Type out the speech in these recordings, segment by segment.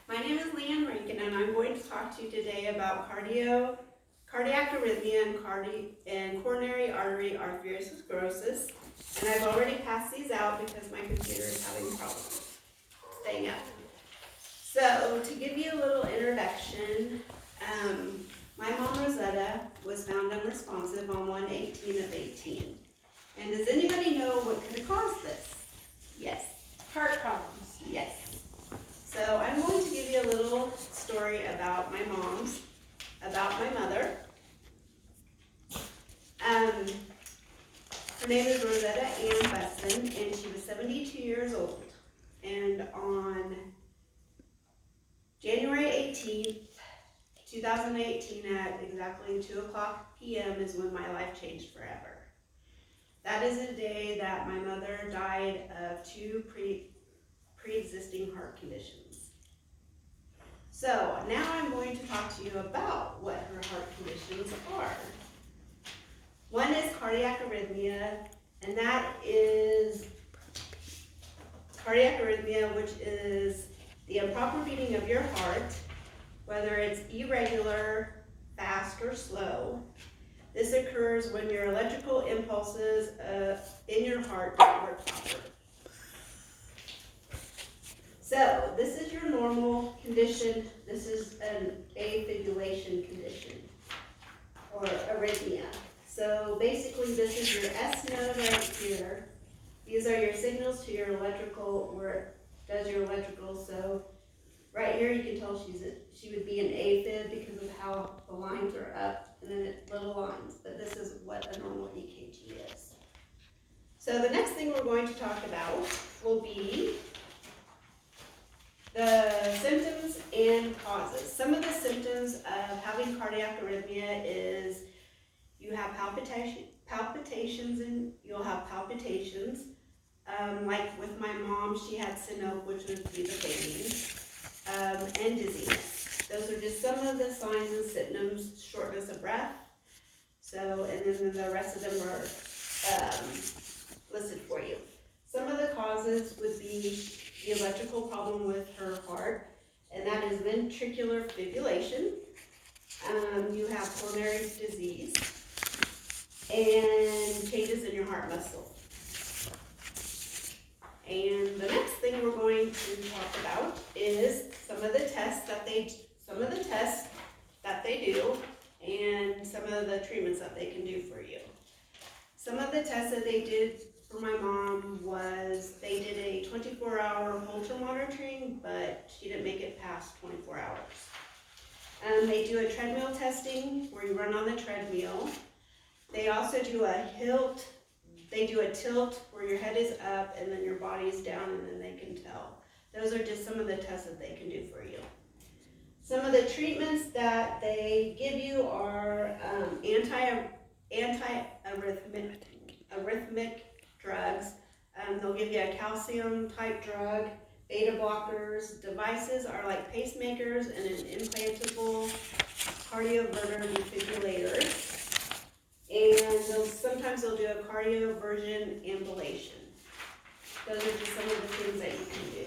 My name is Leanne Rankin, and I'm going to talk to you today about cardiac arrhythmia, and coronary artery arteriosclerosis. And I've already passed these out because my computer is having problems staying up. So, to give you a little introduction, my mom Rosetta was found unresponsive on 1/18/18. And does anybody know what could have caused this? Yes. Heart problems. Yes. So I'm going to give you a little story about my mother. Her name is Rosetta Ann Weston, and she was 72 years old. And on January 18th, 2018 at exactly 2:00 p.m. is when my life changed forever. That is the day that my mother died of two pre-existing heart conditions. So now I'm going to talk to you about what her heart conditions are. One is cardiac arrhythmia, and that is cardiac arrhythmia, which is the improper beating of your heart, whether it's irregular, fast, or slow. This occurs when your electrical impulses in your heart don't work properly. So, this is your normal condition. This is an afibrillation condition, or arrhythmia. So, basically, this is your S node right here. These are your signals to your electrical, where it does your electrical. So, right here you can tell she would be an AFib because of how the lines are up, and then little lines. But this is what a normal EKG is. So, the next thing we're going to talk about will be the symptoms and causes. Some of the symptoms of having cardiac arrhythmia is you have palpitations, and you'll have palpitations. Like with my mom, she had Sinope, which would be the pain, and dizziness. Those are just some of the signs and symptoms. Shortness of breath. So, and then the rest of them are listed for you. Some of the causes would be the electrical problem with her heart, and that is ventricular fibrillation. You have coronary disease and changes in your heart muscle. And the next thing we're going to talk about is some of the tests that they do, and some of the treatments that they can do for you. Some of the tests that they did for my mom was they did a 24-hour Holter monitoring, but she didn't make it past 24 hours. They do a treadmill testing where you run on the treadmill. They also do a tilt. They do a tilt where your head is up and then your body is down, and then they can tell. Those are just some of the tests that they can do for you. Some of the treatments that they give you are anti-arrhythmic drugs. They'll give you a calcium type drug, beta blockers. Devices are like pacemakers and an implantable cardioverter defibrillator. And sometimes they'll do a cardioversion ambulation. Those are just some of the things that you can do.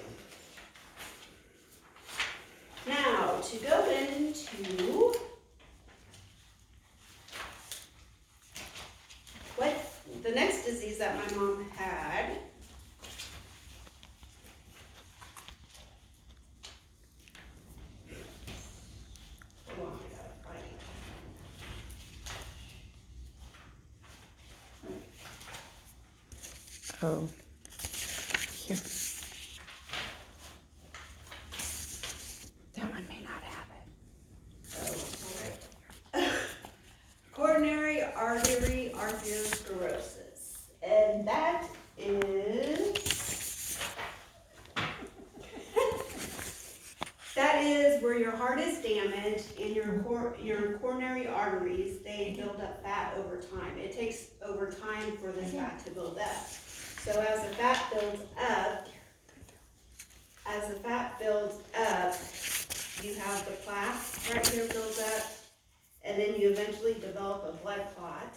Now, to go into what the next disease that my mom had. Hold on, I gotta find it. Oh, here. That one may not have it. Oh, all right. Coronary artery arteriosclerosis, and that is where your heart is damaged and your coronary arteries, they build up fat over time. It takes over time for this fat to build up. So as the fat builds up, you have the plaque right here builds up, and then you eventually develop a blood clot.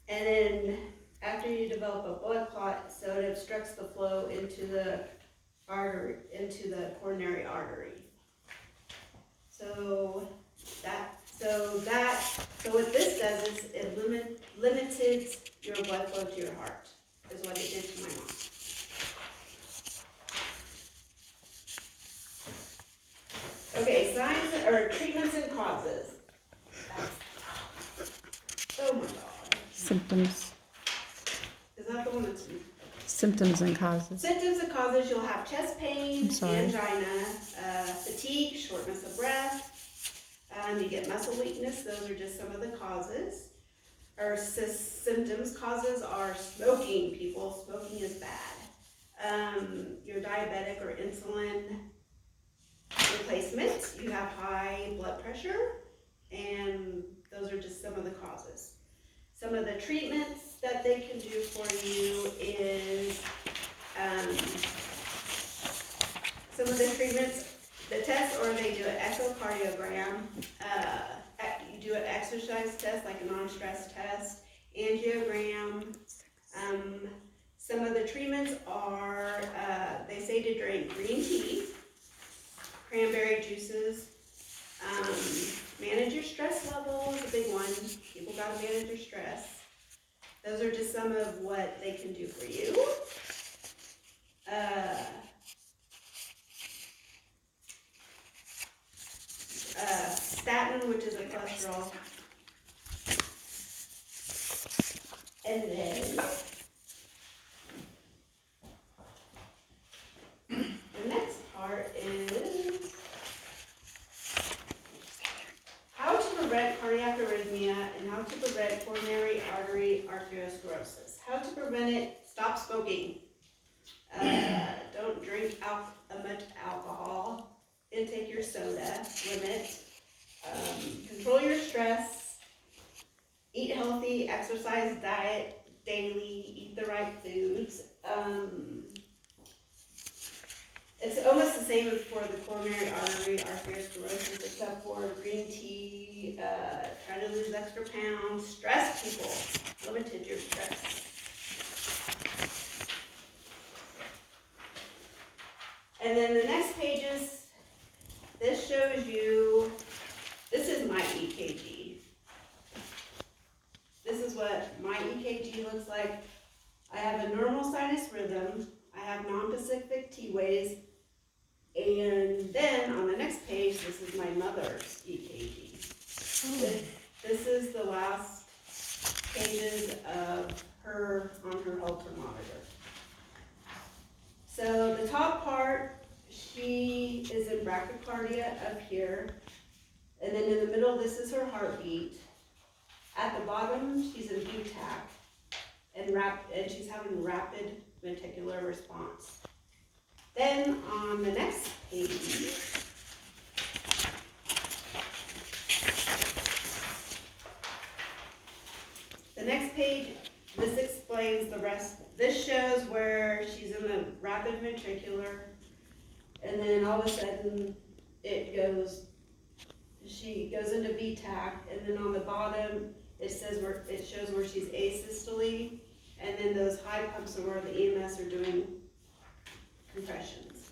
And then after you develop a blood clot, so it obstructs the flow into the artery, into the coronary artery. So what this does is it limited your blood flow to your heart, is what it did to my mom. Okay, signs or treatments and causes. Oh my God. Symptoms. Is that the one that's Symptoms and causes. symptoms and causes? You'll have chest pain, I'm sorry. angina, fatigue, shortness of breath. You get muscle weakness. Those are just some of the causes. Or symptoms. Causes are smoking, people. Smoking is bad. You're diabetic or insulin replacement. You have high blood pressure. And those are just some of the causes. Some of the treatments that they can do for you is, some of the treatments, the test, or they do an echocardiogram, you do an exercise test, like a non-stress test, angiogram. Some of the treatments are, they say to drink green tea, cranberry juices, manage your stress level is a big one. People gotta manage your stress. Those are just some of what they can do for you. Statin, which is a cholesterol. And then the next part is how to prevent cardiac arrhythmia and how to prevent coronary artery arteriosclerosis. How to prevent it: stop smoking. Don't drink much alcohol. Intake your soda, limit. Control your stress. Eat healthy, exercise, diet daily, eat the right foods. It's almost the same as for the coronary artery arteriosclerosis, except for green tea, try to lose extra pounds, stress people, limited your stress. And then the next pages, this shows you, this is my EKG. This is what my EKG looks like. I have a normal sinus rhythm, I have non-specific T-waves, and then on the next page, this is my mother's EKG. This is the last pages of her on her Holter monitor. So the top part, she is in brachycardia up here, and then in the middle, this is her heartbeat. At the bottom, she's in BTAC, and she's having rapid ventricular response. Then on the next page, this explains the rest. This shows where she's in the rapid ventricular, and then all of a sudden she goes into VTAC, and then on the bottom it shows where she's asystole, and then those high pumps are where the EMS are doing compressions.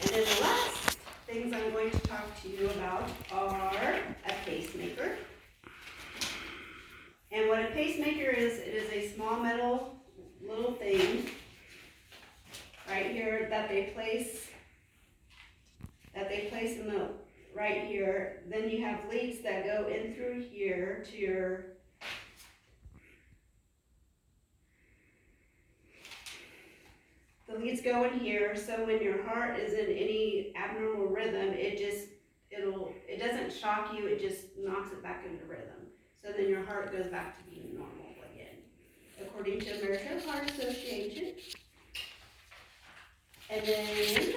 And then the last things I'm going to talk to you about are a pacemaker. And what a pacemaker is, it is a small metal little thing right here that they place in the right here. Then you have leads that go in through here to your the leads go in here, so when your heart is in any abnormal rhythm, it doesn't shock you, it just knocks it back into rhythm. So then your heart goes back to being normal again, according to American Heart Association. And then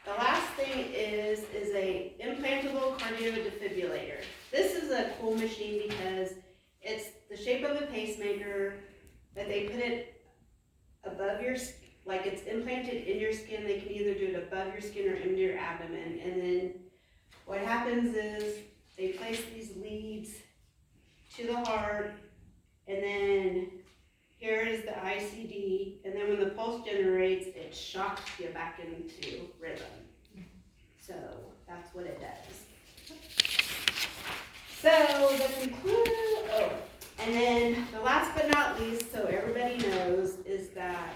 the last thing is a implantable cardiodefibrillator. This is a cool machine because it's the shape of a pacemaker, but they put it above your, like it's implanted in your skin. They can either do it above your skin or into your abdomen. And then what happens is they place these leads to the heart, and then here is the ICD, and then when the pulse generates, it shocks you back into rhythm. So that's what it does. So and then the last but not least, so everybody knows, is that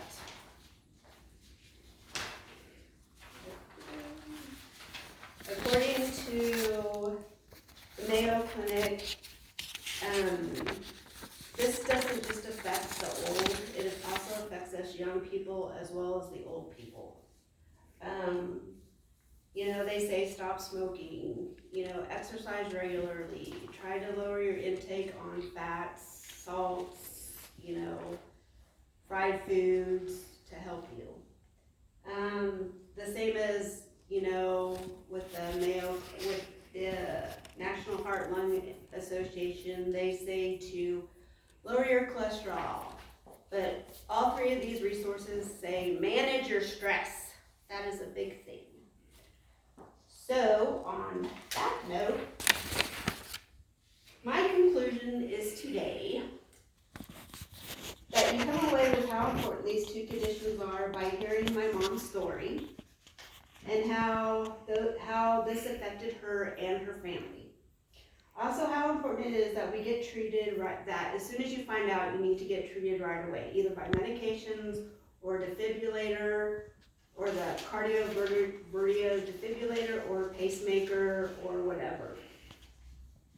according to the Mayo Clinic, this doesn't just affect the old, it also affects us young people as well as the old people. You know, they say stop smoking, you know, exercise regularly, try to lower your intake on fats, salts, you know, fried foods to help you. The same as, you know, with the National Heart Lung Association, they say to lower your cholesterol, but all three of these resources say manage your stress. That is a big thing. So on that note, my conclusion is today that you come away with how important these two conditions are by hearing my mom's story and how this affected her and her family. Also, how important it is that we get treated right, that as soon as you find out, you need to get treated right away, either by medications or defibrillator, or the cardioverter defibrillator, or pacemaker, or whatever.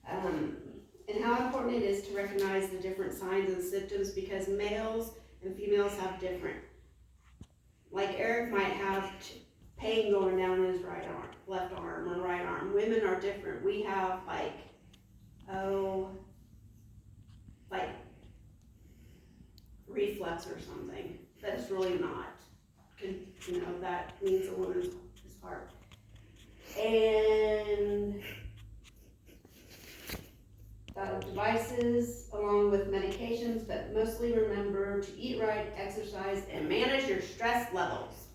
And how important it is to recognize the different signs and symptoms, because males and females have different. Like Eric might have pain going down his right arm, left arm, or right arm. Women are different. We have like reflux or something. That's really not. You know, that means a woman's heart. And devices along with medications, but mostly remember to eat right, exercise, and manage your stress levels.